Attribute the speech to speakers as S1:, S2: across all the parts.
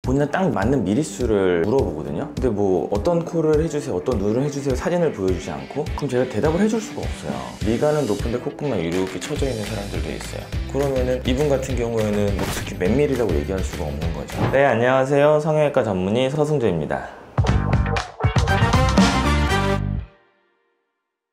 S1: 본인에 딱 맞는 미리수를 물어보거든요. 근데 뭐 어떤 코를 해주세요, 어떤 눈을 해주세요 사진을 보여주지 않고 그럼 제가 대답을 해줄 수가 없어요. 미간은 높은데 콧구멍만 이렇게 쳐져 있는 사람들도 있어요. 그러면은 이분 같은 경우에는 뭐 특히 몇 밀리라고 얘기할 수가 없는 거죠. 네, 안녕하세요. 성형외과 전문의 서승조입니다.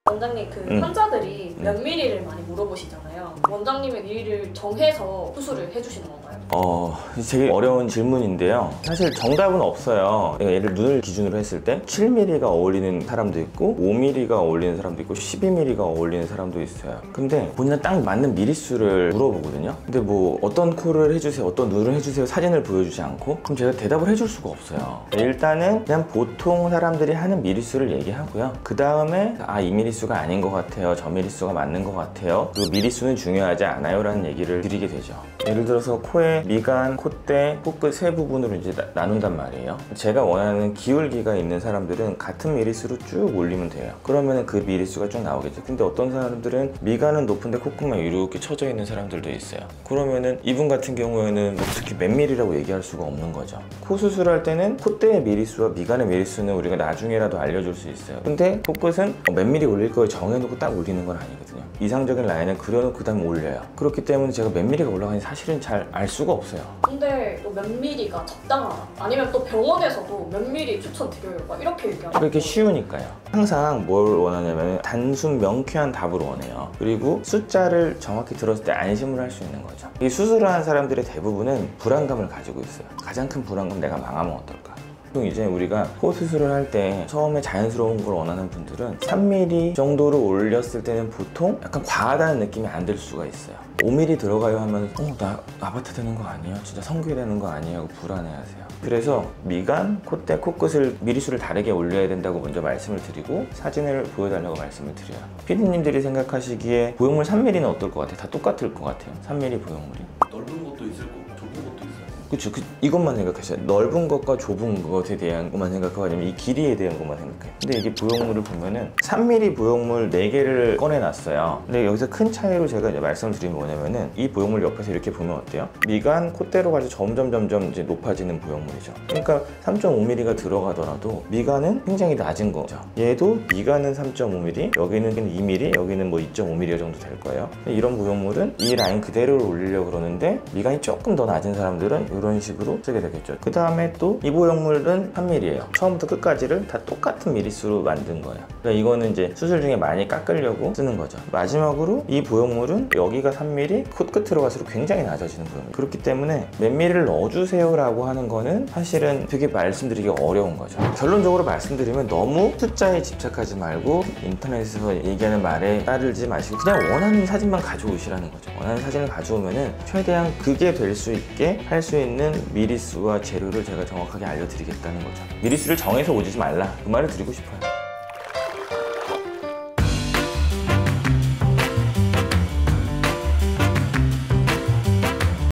S2: 원장님, 환자들이 몇 미리를 많이 물어보시잖아요. 원장님의 미리를 정해서 수술을 해주시는 건가요?
S1: 되게 어려운 질문인데요. 사실 정답은 없어요. 얘를 눈을 기준으로 했을 때 7mm가 어울리는 사람도 있고 5mm가 어울리는 사람도 있고 12mm가 어울리는 사람도 있어요. 근데 본인에 딱 맞는 미리수를 물어보거든요. 근데 뭐 어떤 코를 해주세요, 어떤 눈을 해주세요 사진을 보여주지 않고 그럼 제가 대답을 해줄 수가 없어요. 일단은 그냥 보통 사람들이 하는 미리수를 얘기하고요. 그 다음에 이 미리수가 아닌 것 같아요, 저 미리수가 맞는 것 같아요, 그 미리수는 중요하지 않아요 라는 얘기를 드리게 되죠. 예를 들어서 코에 미간, 콧대, 코끝 세 부분으로 이제 나눈단 말이에요. 제가 원하는 기울기가 있는 사람들은 같은 미리수로 쭉 올리면 돼요. 그러면 그 미리수가 쭉 나오겠죠. 근데 어떤 사람들은 미간은 높은데 콧구멍이 이렇게 쳐져 있는 사람들도 있어요. 그러면은 이분 같은 경우에는 뭐 특히 몇 밀리라고 얘기할 수가 없는 거죠. 코 수술할 때는 콧대의 미리수와 미간의 미리수는 우리가 나중에라도 알려줄 수 있어요. 근데 코끝은 몇 밀리 올릴 거에 정해놓고 딱 올리는 건 아니거든요. 이상적인 라인을 그려놓고 그 다음에 올려요. 그렇기 때문에 제가 몇 밀리가 올라가는지 사실은 잘 알 수가 없어요.
S2: 근데 또 몇 미리가 적당하다, 아니면 또 병원에서도 몇 미리 추천드려요 막 이렇게 얘기하고
S1: 그렇게 쉬우니까요. 항상 뭘 원하냐면 단순 명쾌한 답을 원해요. 그리고 숫자를 정확히 들었을 때 안심을 할 수 있는 거죠. 이 수술을 하는 사람들의 대부분은 불안감을 가지고 있어요. 가장 큰 불안감, 내가 망하면 어떨까. 이제 우리가 코 수술을 할 때 처음에 자연스러운 걸 원하는 분들은 3mm 정도로 올렸을 때는 보통 약간 과하다는 느낌이 안 들 수가 있어요. 5mm 들어가요 하면 나 아바타 되는 거 아니에요? 진짜 성교회 되는 거 아니에요? 하고 불안해하세요. 그래서 미간, 콧대, 코끝을 미리수를 다르게 올려야 된다고 먼저 말씀을 드리고 사진을 보여달라고 말씀을 드려요. 피디님들이 생각하시기에 보형물 3mm는 어떨 것 같아요? 다 똑같을 것 같아요. 3mm 보형물이
S3: 넓은 것도 있을 거고 좁은 것도 있어요.
S1: 그쵸, 이것만 생각하셔요. 넓은 것과 좁은 것에 대한 것만 생각하고 아니면 이 길이에 대한 것만 생각해요. 근데 이게 보형물을 보면은 3mm 보형물 4개를 꺼내놨어요. 근데 여기서 큰 차이로 제가 이제 말씀을 드리면 뭐냐면은 이 보형물 옆에서 이렇게 보면 어때요? 미간, 콧대로 가서 점점 이제 높아지는 보형물이죠. 그러니까 3.5mm가 들어가더라도 미간은 굉장히 낮은 거죠. 얘도 미간은 3.5mm, 여기는 2mm, 여기는 뭐 2.5mm 정도 될 거예요. 이런 보형물은 이 라인 그대로 올리려고 그러는데 미간이 조금 더 낮은 사람들은 이런 식으로 쓰게 되겠죠. 그 다음에 또 이 보형물은 3mm예요. 처음부터 끝까지를 다 똑같은 미리수로 만든 거예요. 그러니까 이거는 이제 수술 중에 많이 깎으려고 쓰는 거죠. 마지막으로 이 보형물은 여기가 3mm, 코끝으로 갈수록 굉장히 낮아지는 보형물. 그렇기 때문에 몇 mm를 넣어주세요 라고 하는 거는 사실은 되게 말씀드리기 어려운 거죠. 결론적으로 말씀드리면 너무 숫자에 집착하지 말고 인터넷에서 얘기하는 말에 따르지 마시고 그냥 원하는 사진만 가져오시라는 거죠. 원하는 사진을 가져오면은 최대한 그게 될 수 있게 할 수 있는 미리수와 재료를 제가 정확하게 알려드리겠다는 거죠. 미리수를 정해서 오지 말라, 그 말을 드리고 싶어요.